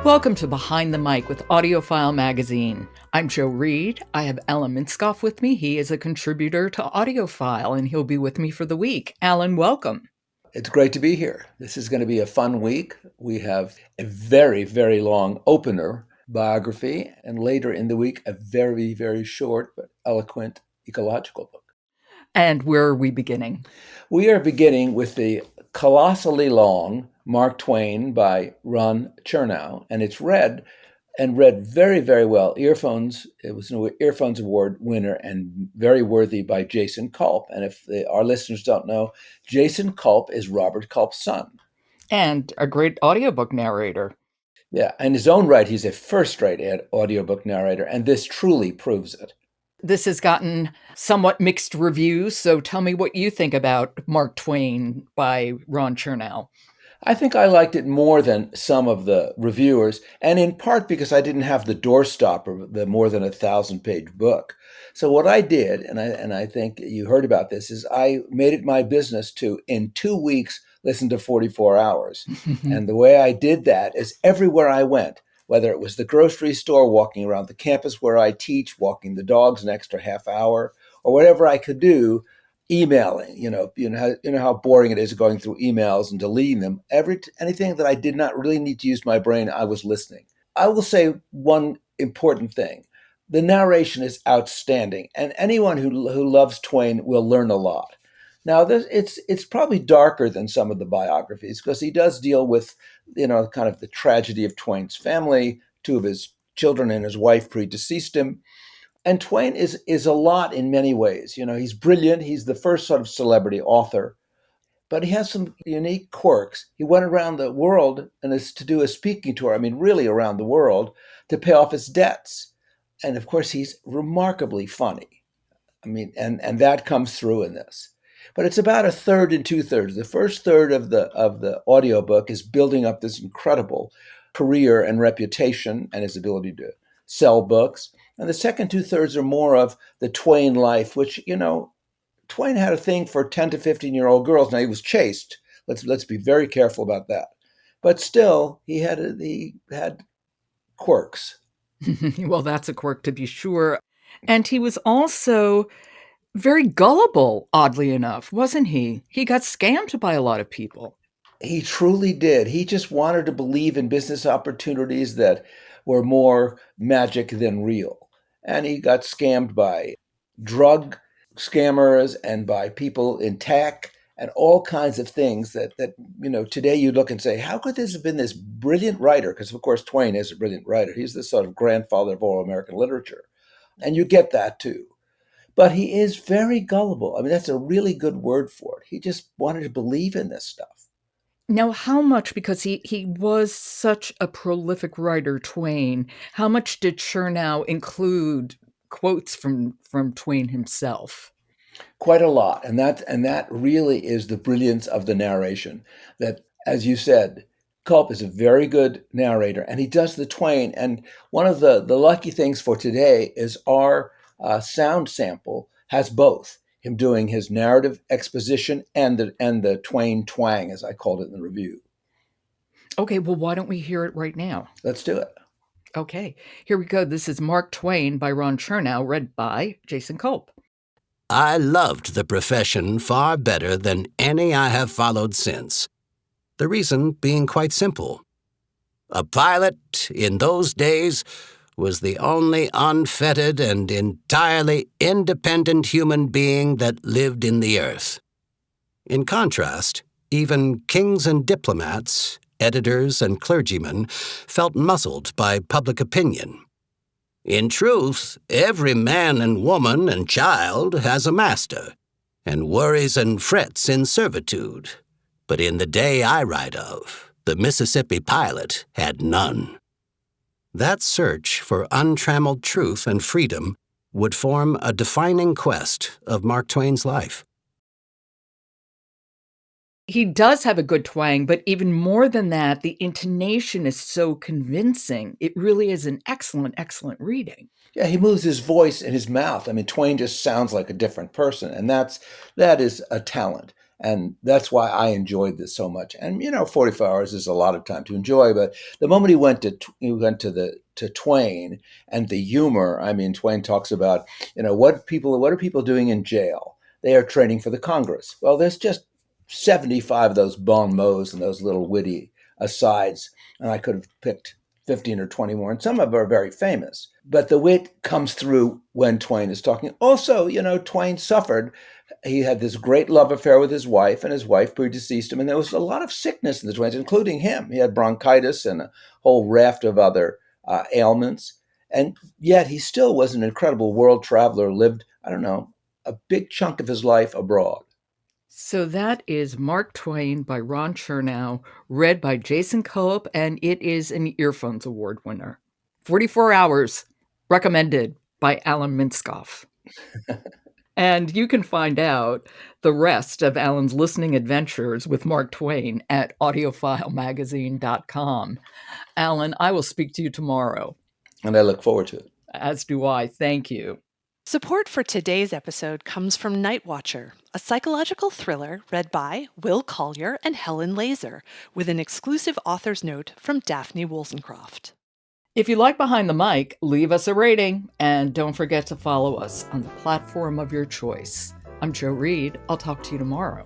Welcome to Behind the Mic with AudioFile magazine. I'm Joe Reed. I have Alan Minskoff with me. He is a contributor to AudioFile, and he'll be with me for the week. Alan, welcome. It's great to be here. This is going to be a fun week. We have a very, very long opener biography, and later in the week, a very, very short but eloquent ecological book. And where are we beginning? We are beginning with the colossally long Mark Twain by Ron Chernow, and it's read very, very well. It was an Earphones Award winner and very worthy by Jason Culp. And if our listeners don't know, Jason Culp is Robert Culp's son. And a great audiobook narrator. Yeah, in his own right, he's a first-rate audiobook narrator, and this truly proves it. This has gotten somewhat mixed reviews, so tell me what you think about Mark Twain by Ron Chernow. I think I liked it more than some of the reviewers, and in part because I didn't have the doorstopper of the more than 1,000-page book. So what I did, and I think you heard about this, is I made it my business to, in 2 weeks, listen to 44 hours. And the way I did that is everywhere I went, whether it was the grocery store, walking around the campus where I teach, walking the dogs an extra half hour, or whatever I could do, emailing, you know how boring it is going through emails and deleting them. Anything that I did not really need to use my brain, I was listening. I will say one important thing. The narration is outstanding, and anyone who loves Twain will learn a lot. Now, it's probably darker than some of the biographies because he does deal with, kind of the tragedy of Twain's family. 2 of his children and his wife predeceased him. And Twain is a lot in many ways. He's brilliant. He's the first sort of celebrity author, but he has some unique quirks. He went around the world and is to do a speaking tour. I mean, really around the world to pay off his debts. And of course, he's remarkably funny. I mean, and that comes through in this. But it's about a third and 2/3. The first third of the audiobook is building up this incredible career and reputation and his ability to sell books. And the second 2/3 are more of the Twain life, which, Twain had a thing for 10 to 15-year-old girls. Now, he was chaste. Let's be very careful about that. But still, he had quirks. Well, that's a quirk to be sure. And he was also very gullible, oddly enough, wasn't he? He got scammed by a lot of people. He truly did. He just wanted to believe in business opportunities that were more magic than real. And he got scammed by drug scammers and by people in tech and all kinds of things that today you look and say, how could this have been this brilliant writer? Because, of course, Twain is a brilliant writer. He's the sort of grandfather of all American literature. And you get that, too. But he is very gullible. I mean, that's a really good word for it. He just wanted to believe in this stuff. Now, how much, because he was such a prolific writer, Twain, how much did Chernow include quotes from Twain himself? Quite a lot. And that really is the brilliance of the narration. That, as you said, Culp is a very good narrator, and he does the Twain. And one of the lucky things for today is our sound sample has both. Him doing his narrative exposition and the Twain twang, as I called it in the review. Okay, well, why don't we hear it right now? Let's do it. Okay, here we go. This is Mark Twain by Ron Chernow, read by Jason Culp. I loved the profession far better than any I have followed since. The reason being quite simple. A pilot, in those days, was the only unfettered and entirely independent human being that lived in the earth. In contrast, even kings and diplomats, editors and clergymen felt muzzled by public opinion. In truth, every man and woman and child has a master, and worries and frets in servitude. But in the day I write of, the Mississippi pilot had none. That search for untrammeled truth and freedom would form a defining quest of Mark Twain's life. He does have a good twang, but even more than that, the intonation is so convincing. It really is an excellent, excellent reading. Yeah, he moves his voice and his mouth. I mean, Twain just sounds like a different person, and that is a talent. And that's why I enjoyed this so much. And 45 hours is a lot of time to enjoy. But the moment to TWAIN and the humor, I mean, TWAIN talks about what are people doing in jail? They are training for the Congress. Well, there's just 75 of those bon mots and those little witty asides, and I could have picked 15 or 20 more, and some of them are very famous. But the wit comes through when TWAIN is talking. Also, TWAIN suffered. He had this great love affair with his wife, and his wife predeceased him. And there was a lot of sickness in the Twains, including him. He had bronchitis and a whole raft of other ailments. And yet he still was an incredible world traveler, lived, I don't know, a big chunk of his life abroad. So that is Mark Twain by Ron Chernow, read by Jason Culp, and it is an Earphones Award winner. 44 Hours, recommended by Alan Minskoff. And you can find out the rest of Alan's listening adventures with Mark Twain at audiofilemagazine.com. Alan, I will speak to you tomorrow. And I look forward to it. As do I. Thank you. Support for today's episode comes from Night Watcher, a psychological thriller read by Will Collier and Helen Laser, with an exclusive author's note from Daphne Wollstonecroft. If you like Behind the Mic, leave us a rating, and don't forget to follow us on the platform of your choice. I'm Jo Reed. I'll talk to you tomorrow.